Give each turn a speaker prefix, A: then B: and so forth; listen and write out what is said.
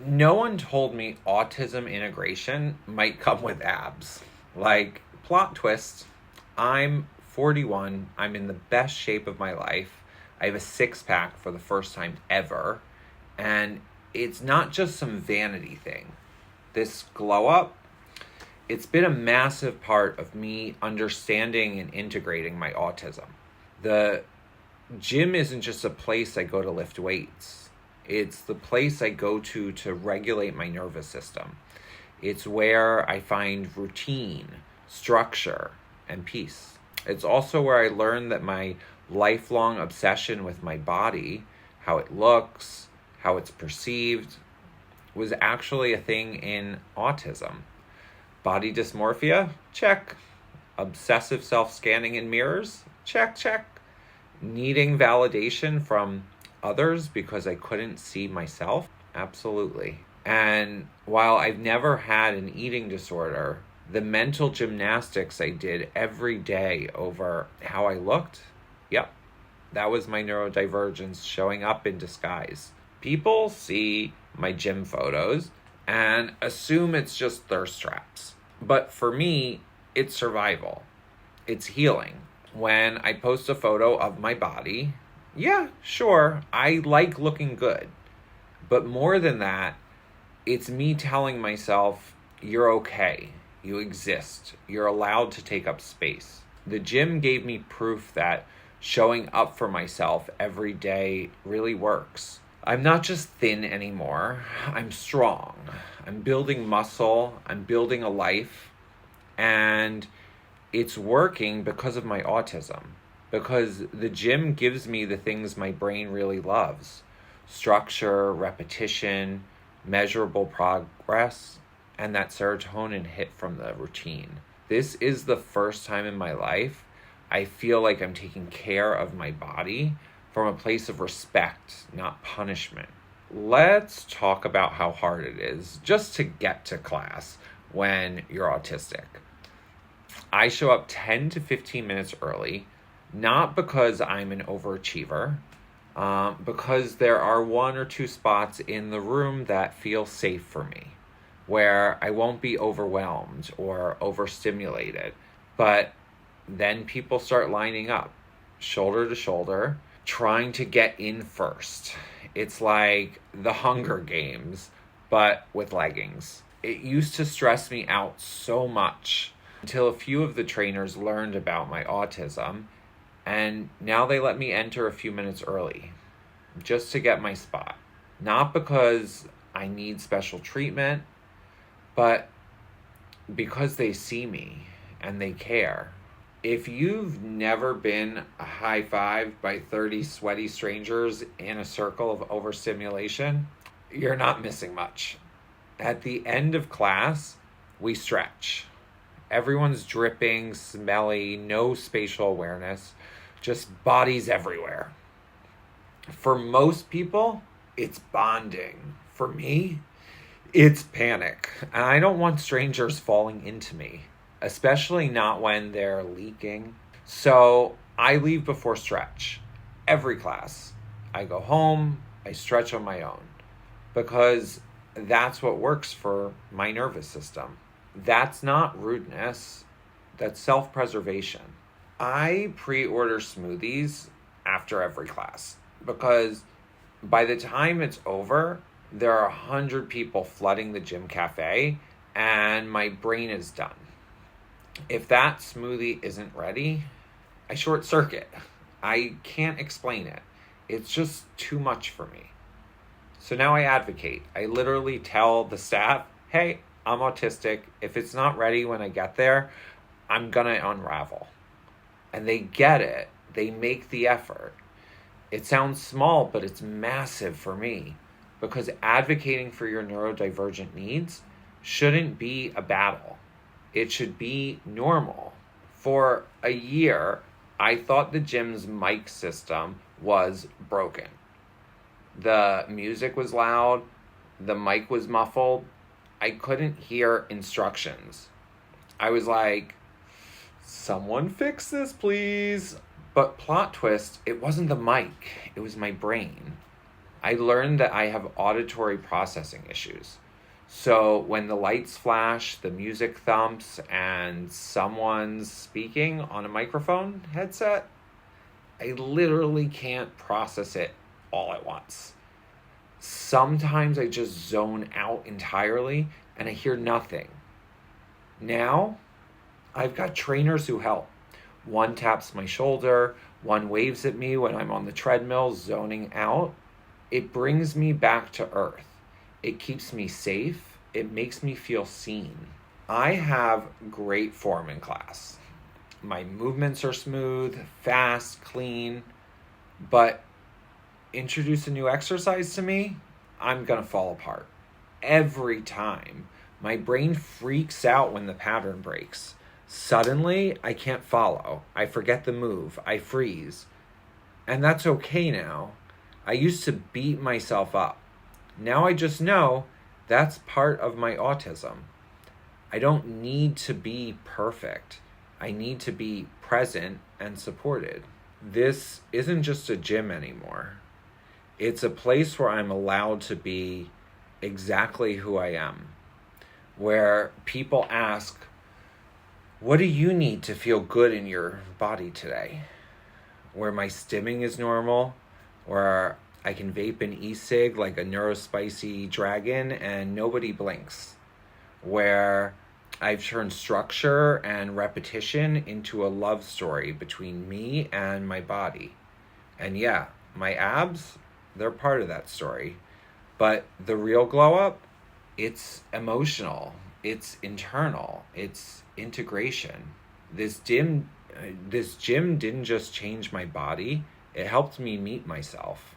A: No one told me autism integration might come with abs. Like, plot twist, I'm 41, I'm in the best shape of my life. I have a six pack for the first time ever. And it's not just some vanity thing. This glow up, it's been a massive part of me understanding and integrating my autism. The gym isn't just a place I go to lift weights. It's the place I go to regulate my nervous system. It's where I find routine, structure, and peace. It's also where I learned that my lifelong obsession with my body, how it looks, how it's perceived, was actually a thing in autism. Body dysmorphia? Check. Obsessive self-scanning in mirrors? Check, check. Needing validation from others because I couldn't see myself? Absolutely. And while I've never had an eating disorder, the mental gymnastics I did every day over how I looked, yep, that was my neurodivergence showing up in disguise. People see my gym photos and assume it's just thirst traps. But for me, it's survival. It's healing. When I post a photo of my body, yeah, sure, I like looking good. But more than that, it's me telling myself, you're okay. You exist. You're allowed to take up space. The gym gave me proof that showing up for myself every day really works. I'm not just thin anymore. I'm strong. I'm building muscle. I'm building a life. And it's working because of my autism. Because the gym gives me the things my brain really loves. Structure, repetition, measurable progress, and that serotonin hit from the routine. This is the first time in my life I feel like I'm taking care of my body from a place of respect, not punishment. Let's talk about how hard it is just to get to class when you're autistic. I show up 10 to 15 minutes early, not because I'm an overachiever, because there are one or two spots in the room that feel safe for me, where I won't be overwhelmed or overstimulated. But then people start lining up, shoulder to shoulder, trying to get in first. It's like the Hunger Games, but with leggings. It used to stress me out so much until a few of the trainers learned about my autism, and now they let me enter a few minutes early just to get my spot. Not because I need special treatment, but because they see me and they care. If you've never been high-fived by 30 sweaty strangers in a circle of overstimulation, you're not missing much. At the end of class, we stretch. Everyone's dripping, smelly, no spatial awareness, just bodies everywhere. For most people, it's bonding. For me, it's panic. And I don't want strangers falling into me, especially not when they're leaking. So I leave before stretch. Every class. I go home, I stretch on my own, because that's what works for my nervous system. That's not rudeness, that's self-preservation. I pre-order smoothies after every class because by the time it's over, there are 100 people flooding the gym cafe and my brain is done. If that smoothie isn't ready, I short circuit. I can't explain it. It's just too much for me. So now I advocate. I literally tell the staff, hey, I'm autistic. If it's not ready when I get there, I'm gonna unravel. And they get it. They make the effort. It sounds small, but it's massive for me because advocating for your neurodivergent needs shouldn't be a battle. It should be normal. For a year, I thought the gym's mic system was broken. The music was loud, the mic was muffled, I couldn't hear instructions. I was like, someone fix this, please. But plot twist, it wasn't the mic, it was my brain. I learned that I have auditory processing issues. So when the lights flash, the music thumps, and someone's speaking on a microphone headset, I literally can't process it all at once. Sometimes I just zone out entirely and I hear nothing. Now, I've got trainers who help. One taps my shoulder, one waves at me when I'm on the treadmill zoning out. It brings me back to earth. It keeps me safe. It makes me feel seen. I have great form in class. My movements are smooth, fast, clean, but introduce a new exercise to me, I'm gonna fall apart. Every time. My brain freaks out when the pattern breaks. Suddenly, I can't follow. I forget the move. I freeze. And that's okay now. I used to beat myself up. Now I just know that's part of my autism. I don't need to be perfect. I need to be present and supported. This isn't just a gym anymore. It's a place where I'm allowed to be exactly who I am. Where people ask, what do you need to feel good in your body today? Where my stimming is normal, where I can vape an e-cig like a neurospicy dragon and nobody blinks. Where I've turned structure and repetition into a love story between me and my body. And yeah, my abs, they're part of that story. But the real glow up, it's emotional, it's internal, it's integration. This gym didn't just change my body, it helped me meet myself.